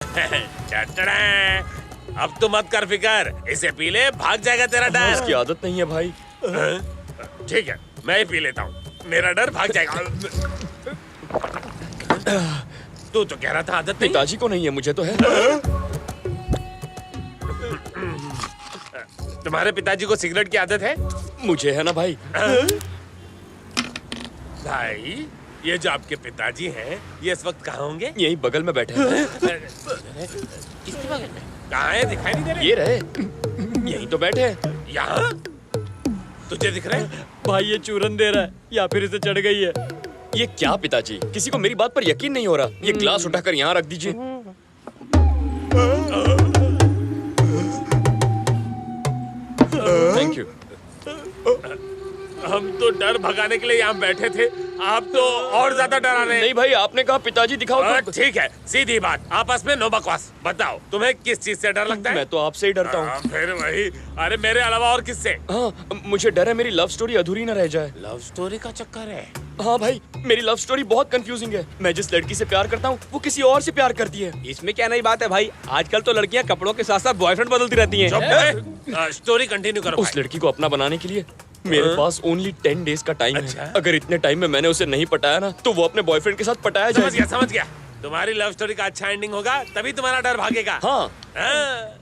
टटड़ा। अब तो मत कर फिकर, इसे पी ले, भाग जाएगा तेरा डर। इसकी आदत नहीं है भाई। ठीक है, मैं ही पी लेता हूँ, मेरा डर भाग जाएगा। तू तो कह रहा था आदत नहीं। पिताजी को नहीं है, मुझे तो है। तुम्हारे पिताजी को सिगरेट की आदत है? मुझे है ना भाई। भाई, ये जो आपके पिताजी हैं, ये इस वक्त कहाँ होंगे? यही बगल में बैठे हैं। किसके बगल में? कहाँ है? दिखाई नहीं दे रहे। ये रहे, यही तो बैठे हैं। यहाँ? तुझे दिख रहा है? भाई ये चूरन दे रहा है या फिर इसे चढ़ गई है। ये क्या पिताजी, किसी को मेरी बात पर यकीन नहीं हो रहा। ये ग्लास उठाकर यहाँ रख दीजिए। Thank you. हम तो डर भगाने के लिए यहाँ बैठे थे, आप तो और ज्यादा डरा रहे हैं। नहीं भाई, आपने कहा पिताजी दिखाओ तो। ठीक है, सीधी बात, आपस में नो बकवास। बताओ, तुम्हें किस चीज से डर लगता है? मैं तो आपसे ही डरता हूँ। फिर वही। अरे मेरे अलावा और किससे? हाँ, मुझे डर है मेरी लव स्टोरी अधूरी न रह जाए। लव स्टोरी का चक्कर है? हाँ भाई, मेरी लव स्टोरी बहुत कंफ्यूजिंग है। मैं जिस लड़की से प्यार करता हूँ, वो किसी और से प्यार करती है। इसमें क्या नई बात है भाई, आजकल तो लड़कियां कपड़ों के साथ साथ बॉयफ्रेंड बदलती रहती हैं। स्टोरी कंटिन्यू करो। उस लड़की को अपना बनाने के लिए मेरे पास ओनली 10 डेज का टाइम है। अगर इतने टाइम में मैंने उसे नहीं पटाया ना, तो वो अपने बॉयफ्रेंड के साथ पटाया जाएगा। समझ गया। तुम्हारी लव स्टोरी का अच्छा एंडिंग होगा, तभी तुम्हारा डर भागेगा। हाँ।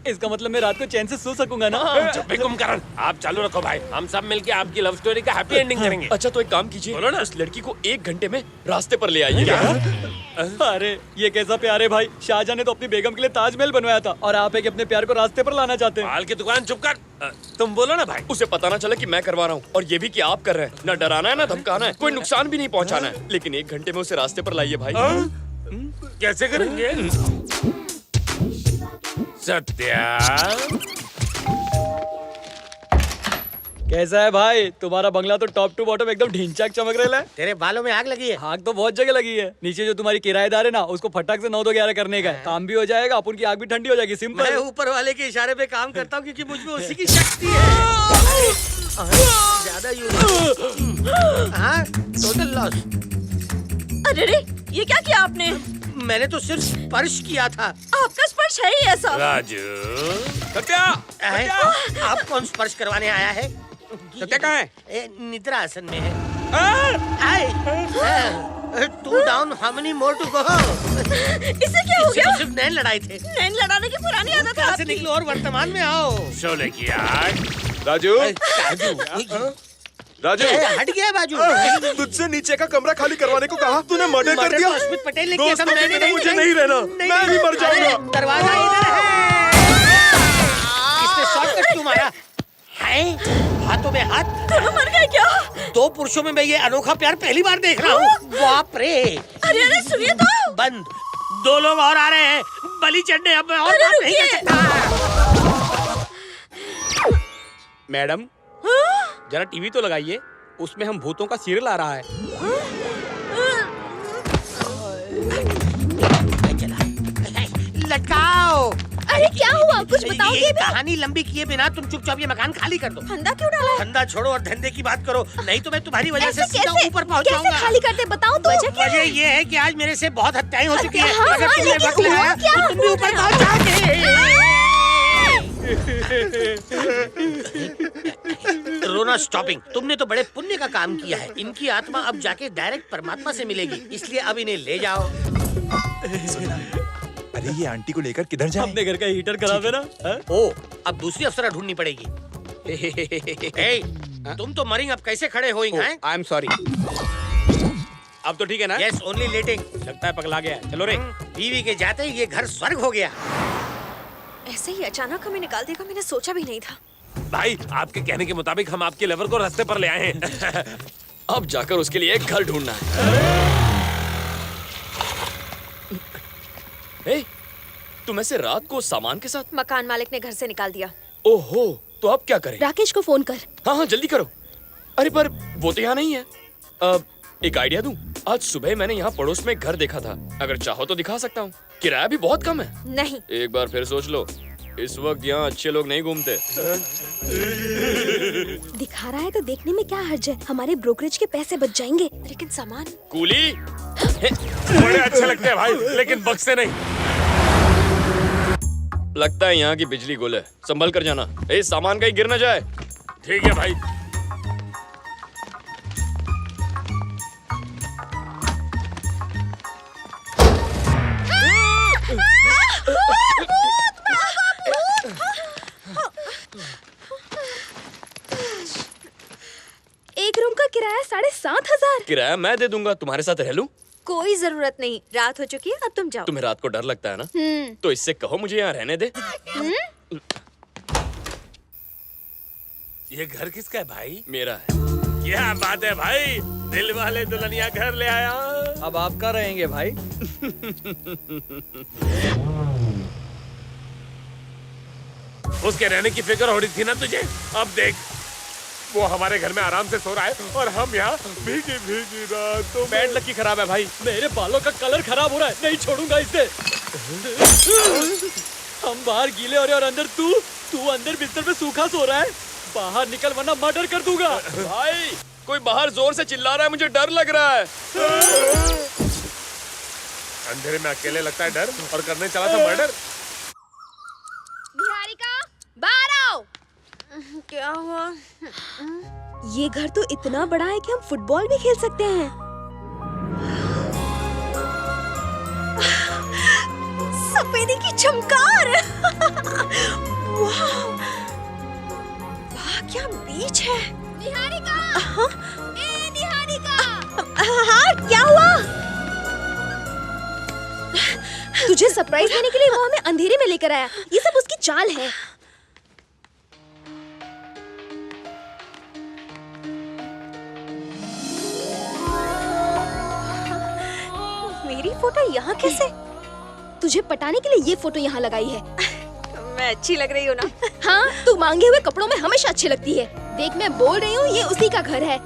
इसका मतलब मैं रात को चैन से सो सकूंगा ना। चुप भी कुंभकर्ण, आप चालू रखो भाई, हम सब मिलके आपकी लव स्टोरी का हैप्पी एंडिंग करेंगे। अच्छा तो एक काम कीजिए, बोलो ना। उस लड़की को 1 घंटे में रास्ते पर ले आइए। अरे ये कैसा प्यार है भाई, शाहजहां ने तो अपनी बेगम के लिए ताजमहल बनवाया था और आप एक अपने प्यार को रास्ते पर लाना चाहते हैं। माल की दुकान चुप कर। तुम बोलो ना भाई। उसे पता ना चले कि मैं करवा रहा हूँ, और ये भी कि आप कर रहे हैं। ना डराना है ना धमकाना है, कोई नुकसान भी नहीं पहुँचाना है, लेकिन 1 घंटे में उसे रास्ते पर लाइए भाई। कैसे करेंगे? सत्या, कैसा है भाई तुम्हारा बंगला? तो टॉप टू बॉटम एकदम ढिंचाक चमक रहा है। तेरे बालों में आग लगी है। आग तो बहुत जगह लगी है। नीचे जो तुम्हारी किराएदार है ना, उसको फटाक से 9 2 11 करने का है। काम भी हो जाएगा, अपन की आग भी ठंडी हो जाएगी। मैं सिंपल। ऊपर वाले के इशारे पे काम करता हूँ क्योंकि मुझ में उसी की शक्ति है। ज्यादा यूज। हाँ, टोटल लॉस। अरे रे, ये क्या किया आपने? मैंने तो सिर्फ स्पर्श किया था। आपका स्पर्श है ही ऐसा। राजू। सत्या, आप कौन स्पर्श करवाने आया है? सत्या कहाँ है? निद्रा आसन में है। Two down, how many more to go? इसे क्या हो गया? सिर्फ नैन लड़ाई थे। नैन लड़ाने की पुरानी आदत है यहाँ से आपकी। निकलो और वर्तमान में आओ। शोले की आग। राजू, राजू, हट गया बाजू। तुझसे नीचे का कमरा खाली करवाने को कहा, तूने मर्डर कर मर्डर दिया। तो अस्मित पटेल ने किया था, दोस्तों की मैंने तरह मुझे नहीं रहना, मैं भी मर जाऊंगा। दरवाजा इधर है। किसने शॉर्टकट क्यों मारा? है? हाथों में हाथ। दोनों मर गए क्या? 2 पुरुषों में मैं ये अनोखा प्यार पहली बार देख रहा हूँ। बाप रे। अरे अरे सुनिए तो। बंद। 2 लोग और आ रहे हैं, बलि चढ़ने। अब मैं और अरे बात नहीं कर रुकिए। सकता। मैडम जरा टीवी तो लगाइए, उसमें हम भूतों का सीरियल आ रहा है। लटकाओ। अरे क्या हुआ, कुछ बताओगे ये भी? कहानी लंबी किए बिना तुम चुपचाप ये मकान खाली कर दो। फंदा क्यों डाला है? धंधा छोड़ो और धंधे की बात करो, नहीं तो मैं तुम्हारी वजह से ऐसे सीधा कैसे? ऊपर पहुंच कैसे जाऊंगा। खाली करते बताओ तो। वजह क्या है? वजह ये है कि आज मेरे से बहुत हत्याएं हो चुकी हैं। हाँ, अगर हाँ, तुमने लेकिन वक्त लगाया हुआ क्या? तो तुम भी ऊपर पहुंच जाओगे। रोना स्टॉपिंग। तुमने तो बड़े पुण्य का काम किया है। इनकी आत्मा अब जाके डायरेक्ट परमात्मा से मिलेगी, इसलिए अब इन्हें ले जाओ। अरे ये आंटी को लेकर किधर जाएं? अपने घर का हीटर खराब है ना। ओ, अब दूसरी अफसरा ढूंढनी पड़ेगी। ए, तुम तो मरिंग, अब कैसे खड़े होइंग हैं? I am sorry. अब तो ठीक है ना? यस, ओनली लेटिंग। लगता है पगला गया है। चलो रे। बीवी के जाते ही ये घर स्वर्ग हो गया। ऐसे ही अचानक हमें निकाल देगा, मैंने सोचा भी नहीं था। भाई, आपके कहने के मुताबिक हम आपके लवर को रास्ते पर ले आए हैं। अब जाकर उसके लिए एक घर ढूंढना है। ए, तुम ऐसे रात को सामान के साथ? मकान मालिक ने घर से निकाल दिया। ओहो, तो अब क्या करें? राकेश को फोन कर। हाँ हाँ जल्दी करो। अरे पर वो तो यहाँ नहीं है। एक आइडिया दूं? आज सुबह मैंने यहाँ पड़ोस में घर देखा था, अगर चाहो तो दिखा सकता हूँ। किराया भी बहुत कम है। नहीं। एक बार फिर सोच लो, इस वक्त यहाँ अच्छे लोग नहीं घूमते। दिखा रहा है तो देखने में क्या हर्ज है, हमारे ब्रोकरेज के पैसे बच जाएंगे। लेकिन सामान कूली बड़े अच्छे लगते हैं भाई, लेकिन बक्से नहीं। लगता है यहाँ की बिजली गुल है, संभल कर जाना। ए, सामान कहीं गिर ना जाए। ठीक है भाई। एक रूम का किराया 7,500। किराया मैं दे दूंगा, तुम्हारे साथ रह लूं? कोई जरूरत नहीं, रात हो चुकी है, अब तुम जाओ। तुम्हें रात को डर लगता है ना, तो इससे कहो मुझे यहाँ रहने दे। ये घर किसका है भाई? मेरा है। क्या बात है भाई, दिल वाले दुल्हनिया घर ले आया। अब आप कहाँ रहेंगे भाई? उसके रहने की फिक्र हो रही थी ना तुझे, अब देख वो हमारे घर में आराम से सो रहा है और हम यहाँ भीगी भीगी रातों में। बैड लकी खराब है भाई, मेरे बालों का कलर खराब हो रहा है, नहीं छोड़ूंगा इसे। हम बाहर गीले हो रहे और अंदर तू अंदर बिस्तर पे सूखा सो रहा है। बाहर निकल वरना मर्डर कर दूंगा। भाई कोई बाहर जोर से चिल्ला रहा है, मुझे डर लग रहा है। अंधेरे में अकेले लगता है डर, और करने चला था मर्डर। निहारिका, बाहर आओ। क्या हुआ? ये घर तो इतना बड़ा है कि हम फुटबॉल भी खेल सकते हैं। सफेदी की चमकार। वाह, वाह क्या बीच है। निहारिका, ए निहारिका। हाँ, क्या हुआ? तुझे सरप्राइज देने के लिए वो हमें अंधेरे में लेकर आया। ये सब उसकी चाल है। मेरी फोटो यहाँ कैसे? तुझे पटाने के लिए ये फोटो यहाँ लगाई है। मैं अच्छी लग रही हूँ ना? हाँ, तू मांगे हुए कपड़ों में हमेशा अच्छी लगती है। देख, मैं बोल रही हूँ, ये उसी का घर है।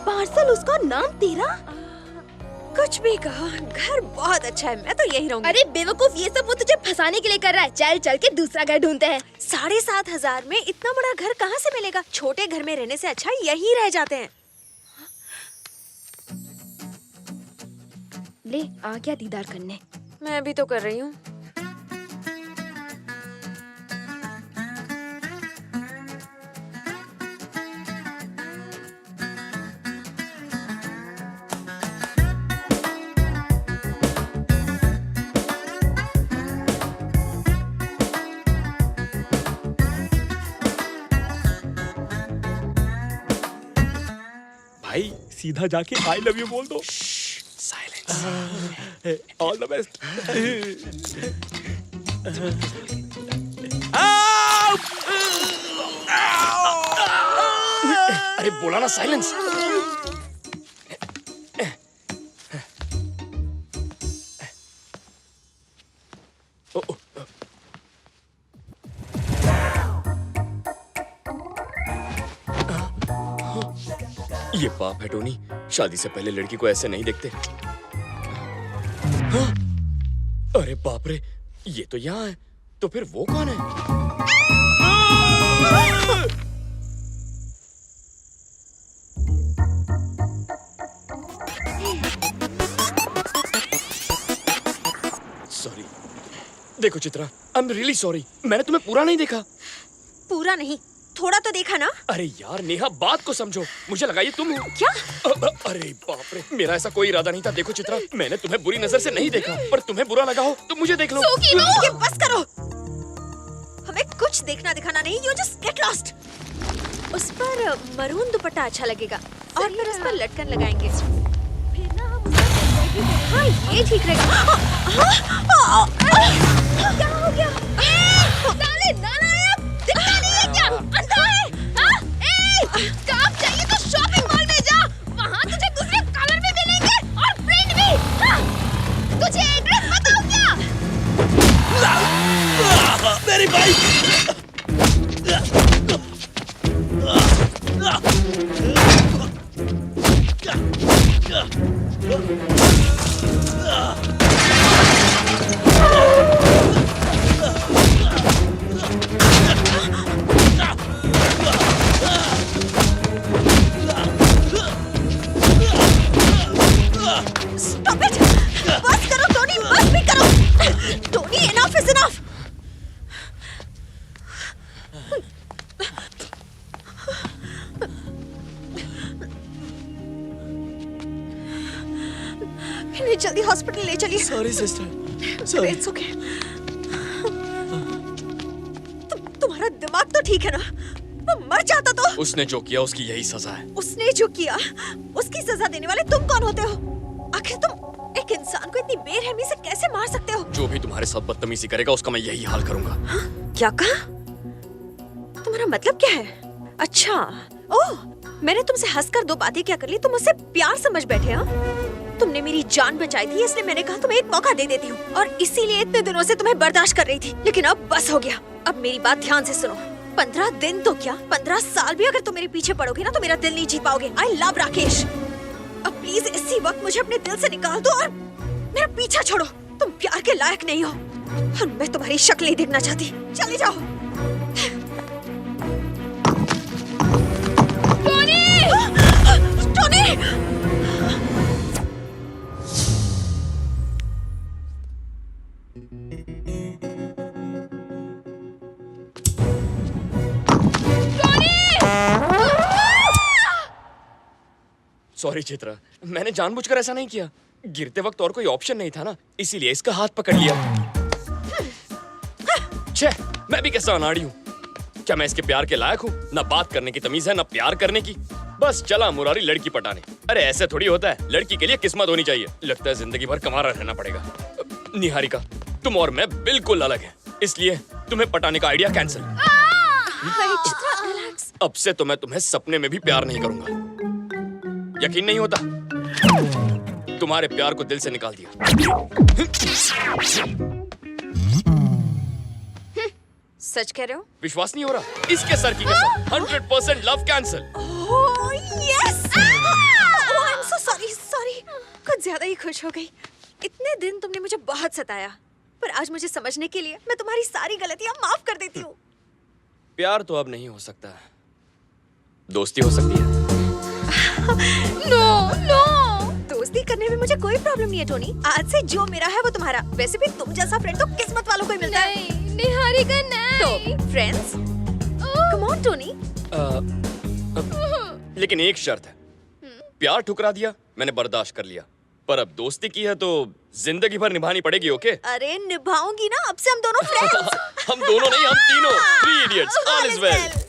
पार्सल उसका, नाम तेरा। कुछ भी कहो, घर बहुत अच्छा है, मैं तो यही रहूंगी। अरे बेवकूफ, ये सब वो तुझे फंसाने के लिए कर रहा है। चल चल के दूसरा घर ढूंढते हैं। 7,500 में इतना बड़ा घर कहाँ से मिलेगा? छोटे घर में रहने से अच्छा यही रह जाते हैं। ले, आ गया दीदार करने। मैं भी तो कर रही हूँ। भाई सीधा जाके आई लव यू बोल दो। All the best. अरे बोला ना साइलेंस। ये पाप है टोनी, शादी से पहले लड़की को ऐसे नहीं देखते। हाँ? अरे बाप रे, ये तो यहाँ है, तो फिर वो कौन है? सॉरी। देखो Chitra, I am really sorry, मैंने तुम्हें पूरा नहीं देखा। पूरा नहीं, थोड़ा तो देखा ना। अरे यार नेहा, बात को समझो, मुझे लगा ये तुम हो। क्या? अरे बाप रे, मेरा ऐसा कोई इरादा नहीं था। देखो चित्रा, मैंने तुम्हें बुरी नजर से नहीं देखा, पर तुम्हें बुरा लगा हो तो मुझे देख लो। ये बस करो, हमें कुछ देखना दिखाना नहीं। You just get lost. उस पर मरून दुपट्टा अच्छा लगेगा, और फिर उस पर लटकन लगाएंगे। फिर ना हम उसका हाँ, ये ठीक रहेगा। क्या हो गया? साले नालायक, दिखता नहीं है क्या? अंधा है? हाँ? काम चाहिए तो शॉपिंग मॉल में जा, वहाँ तुझे दूसरे कलर में मिलेंगे और फ्रेंड भी। हाँ? तुझे एड्रेस बताऊँ क्या? मेरी बाइक। Stop it! बस करो टोनी, बस भी करो। Tony, enough is enough. Sorry sister sorry. It's okay. तुम्हारा दिमाग तो ठीक है ना? वो मर जाता तो। उसने जो किया उसकी यही सजा है। उसने जो किया उसकी सजा देने वाले तुम कौन होते हो? आखिर तुम एक इंसान को इतनी बेरहमी से कैसे मार सकते हो? जो भी तुम्हारे साथ बदतमीजी करेगा उसका मैं यही हाल करूंगा। क्या कहा? तुम्हारा मतलब क्या है? अच्छा, ओह, मैंने तुमसे हंसकर दो बातें क्या कर ली, तुम मुझसे प्यार समझ बैठे हाँ? तुमने मेरी जान बचाई थी इसलिए मैंने कहा तुम्हें एक मौका दे देती हूँ और इसीलिए इतने दिनों से तुम्हें बर्दाश्त कर रही थी, लेकिन अब बस हो गया। अब मेरी बात ध्यान से सुनो। 15 दिन तो क्या 15 साल भी अगर तुम मेरे पीछे पड़ोगे ना तो मेरा दिल नहीं जीत पाओगे। I love Rakesh. अब प्लीज इसी वक्त मुझे अपने दिल से निकाल दो और मेरा पीछा छोड़ो। तुम प्यार के लायक नहीं हो और मैं तुम्हारी शक्ल नहीं देखना चाहती। चले जाओ। टोनी! सॉरी चित्रा, मैंने जानबूझकर ऐसा नहीं किया। गिरते वक्त और कोई ऑप्शन नहीं था ना, इसीलिए इसका हाथ पकड़ लिया। छे, मैं भी कैसा अनाड़ी हूँ। क्या मैं इसके प्यार के लायक हूँ? ना बात करने की तमीज है ना प्यार करने की। बस चला मुरारी लड़की पटाने। अरे ऐसे थोड़ी होता है, लड़की के लिए किस्मत होनी चाहिए। लगता है जिंदगी भर कमारा रहना पड़ेगा। निहारिका, तुम और मैं बिल्कुल अलग हैं, इसलिए तुम्हें पटाने का आइडिया कैंसिल। अब से तो मैं तुम्हें सपने में भी प्यार नहीं करूंगा। यकीन नहीं होता? तुम्हारे प्यार को दिल से निकाल दिया। सच कह रहे हो? विश्वास नहीं हो रहा? इसके सर की कसम, 100% love cancel. Oh yes! I am so sorry sorry. कुछ ज्यादा ही खुश हो गई। इतने दिन तुमने मुझे बहुत सताया, पर आज मुझे समझने के लिए मैं तुम्हारी सारी गलतियां माफ कर देती हूँ। प्यार तो अब नहीं हो सकता, दोस्ती हो सकती है। नो नो, दोस्ती करने में मुझे कोई प्रॉब्लम नहीं है टोनी। आज से जो मेरा है वो तुम्हारा। वैसे भी तुम जैसा फ्रेंड तो किस्मत वालों को ही मिलता है। नहीं, निहारिका नहीं। तो फ्रेंड्स, कम ऑन टोनी। लेकिन एक शर्त है। प्यार ठुकरा दिया, मैंने बर्दाश्त कर लिया, पर अब दोस्ती की है तो जिंदगी भर निभानी पड़ेगी। ओके? अरे निभाऊंगी ना, अब से हम दोनों फ्रेंड्स। हम दोनों नहीं, हम तीनों। 3 इडियट्स, ऑल इज वेल।